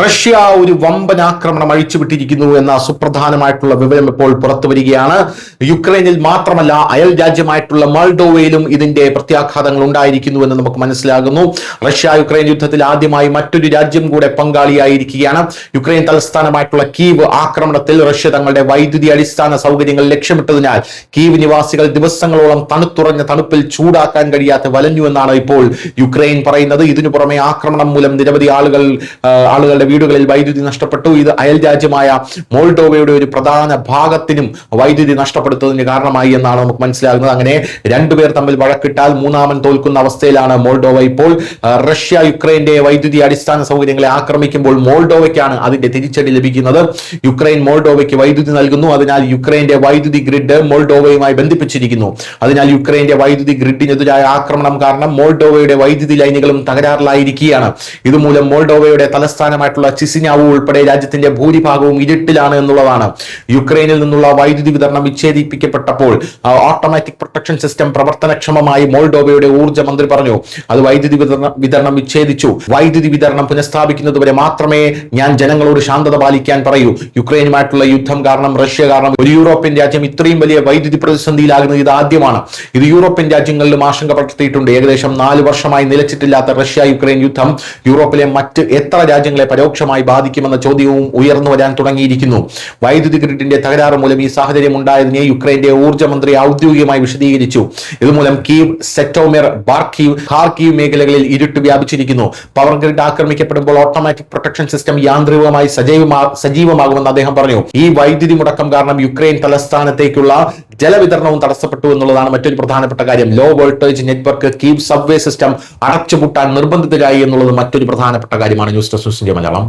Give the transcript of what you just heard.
Russia ഒരു വമ്പൻ ആക്രമണം അഴിച്ചുവിട്ടിരിക്കുന്നു എന്ന സുപ്രധാനമായിട്ടുള്ള വിവരം ഇപ്പോൾ പുറത്തു വരികയാണ്. യുക്രൈനിൽ മാത്രമല്ല അയൽ രാജ്യമായിട്ടുള്ള മോൾഡോവയിലും ഇതിന്റെ പ്രത്യാഘാതങ്ങൾ ഉണ്ടായിരിക്കുന്നു എന്ന് നമുക്ക് മനസ്സിലാകുന്നു. റഷ്യ യുക്രൈൻ യുദ്ധത്തിൽ ആദ്യമായി മറ്റൊരു രാജ്യം കൂടെ പങ്കാളിയായിരിക്കുകയാണ്. യുക്രൈൻ തലസ്ഥാനമായിട്ടുള്ള കീവ് ആക്രമണത്തിൽ റഷ്യ തങ്ങളുടെ വൈദ്യുതി അടിസ്ഥാന സൗകര്യങ്ങൾ ലക്ഷ്യമിട്ടതിനാൽ കീവ് നിവാസികൾ ദിവസങ്ങളോളം തണുത്തുറഞ്ഞ തണുപ്പിൽ ചൂടാക്കാൻ കഴിയാതെ വലഞ്ഞു എന്നാണ് ഇപ്പോൾ യുക്രൈൻ പറയുന്നത്. ഇതിനു പുറമെ ആക്രമണം മൂലം നിരവധി ആളുകളുടെ വീടുകളിൽ വൈദ്യുതി നഷ്ടപ്പെട്ടു. ഇത് അയൽ രാജ്യമായ മോൾഡോവയുടെ ഒരു പ്രധാന ഭാഗത്തിനും വൈദ്യുതി നഷ്ടപ്പെടുത്തുന്നതിന് കാരണമായി എന്നാണ് നമുക്ക് മനസ്സിലാകുന്നത്. അങ്ങനെ രണ്ടുപേർ തമ്മിൽ വഴക്കിട്ടാൽ മൂന്നാമൻ തോൽക്കുന്ന അവസ്ഥയിലാണ് മോൾഡോവ ഇപ്പോൾ. റഷ്യ യുക്രൈന്റെ വൈദ്യുതി അടിസ്ഥാന സൗകര്യങ്ങളെ ആക്രമിക്കുമ്പോൾ മോൾഡോവയ്ക്കാണ് അതിന്റെ തിരിച്ചടി ലഭിക്കുന്നത്. യുക്രൈൻ മോൾഡോവയ്ക്ക് വൈദ്യുതി നൽകുന്നു. അതിനാൽ യുക്രൈന്റെ വൈദ്യുതി ഗ്രിഡ് മോൾഡോവയുമായി ബന്ധിപ്പിച്ചിരിക്കുന്നു. അതിനാൽ യുക്രൈന്റെ വൈദ്യുതി ഗ്രിഡിനെതിരായ ആക്രമണം കാരണം മോൾഡോവയുടെ വൈദ്യുതി ലൈനുകളും തകരാറിലായിരിക്കുകയാണ്. ഇതുമൂലം മോൾഡോവയുടെ തലസ്ഥാനമായിട്ടുള്ള ചിസിനാവു ഉൾപ്പെടെ രാജ്യത്തിന്റെ ഭൂരിഭാഗവും ഇരുട്ടിലാണ് എന്നുള്ളതാണ്. യുക്രൈനിൽ നിന്നുള്ള വൈദ്യുതി വിതരണം വിച്ഛേദിപ്പിക്കപ്പെട്ടപ്പോൾ ഓട്ടോമാറ്റിക് പ്രൊട്ടക്ഷൻ സിസ്റ്റം പ്രവർത്തനക്ഷമമായി മോൾഡോവയുടെ ഊർജ്ജ മന്ത്രി പറഞ്ഞു. അത് വൈദ്യുതി വിതരണം വിച്ഛേദിച്ചു. വൈദ്യുതി വിതരണം പുനഃസ്ഥാപിക്കുന്നതുവരെ മാത്രമേ ഞാൻ ജനങ്ങളോട് ശാന്തത പാലിക്കാൻ പറയൂ. യുക്രൈനുമായിട്ടുള്ള യുദ്ധം കാരണം റഷ്യ കാരണം ഒരു യൂറോപ്യൻ രാജ്യം ഇത്രയും വലിയ വൈദ്യുതി പ്രതിസന്ധിയിലാകുന്നത് ഇത് ആദ്യമാണ്. ഇത് യൂറോപ്യൻ രാജ്യങ്ങളിലും ആശങ്ക പടർത്തിയിട്ടുണ്ട്. ഏകദേശം 4 വർഷമായി നിലച്ചിട്ടില്ലാത്ത റഷ്യ യുക്രൈൻ യുദ്ധം യൂറോപ്പിലെ മറ്റ് എത്ര രാജ്യങ്ങളെ പരോക്ഷമായി ബാധിക്കുമെന്ന ചോദ്യവും ഉയർന്നു വരാൻ തുടങ്ങിയിരിക്കുന്നു. വൈദ്യുതി ഗ്രിഡിന്റെ തകരാറ് മൂലം ഈ സാഹചര്യം ഉണ്ടായതിനെ യുക്രൈന്റെ ഊർജ്ജ മന്ത്രി ഔദ്യോഗികമായി വിശദീകരിച്ചു. ഇതുമൂലം കീവ്, സെറ്റോമിർ, ഖാർക്കീവ് മേഖലകളിൽ ഇരുട്ട് വ്യാപിച്ചിരിക്കുന്നു. പവർ ഗ്രിഡ് ആക്രമിക്കപ്പെടുമ്പോൾ ഓട്ടോമാറ്റിക് പ്രൊട്ടക്ഷൻ സിസ്റ്റം യാന്ത്രികമായി സജീവമാകുമെന്ന് അദ്ദേഹം പറഞ്ഞു. ഈ വൈദ്യുതി മുടക്കം കാരണം യുക്രൈൻ തലസ്ഥാനത്തേക്കുള്ള ജലവിതരണവും തടസ്സപ്പെട്ടു എന്നുള്ളതാണ് മറ്റൊരു പ്രധാനപ്പെട്ട കാര്യം. Low voltage network Kyiv subway system അടച്ചുപൂട്ടാൻ നിർബന്ധിതരായി എന്നുള്ളത് മറ്റൊരു പ്രധാനപ്പെട്ട കാര്യമാണ്. News desk Malayalam.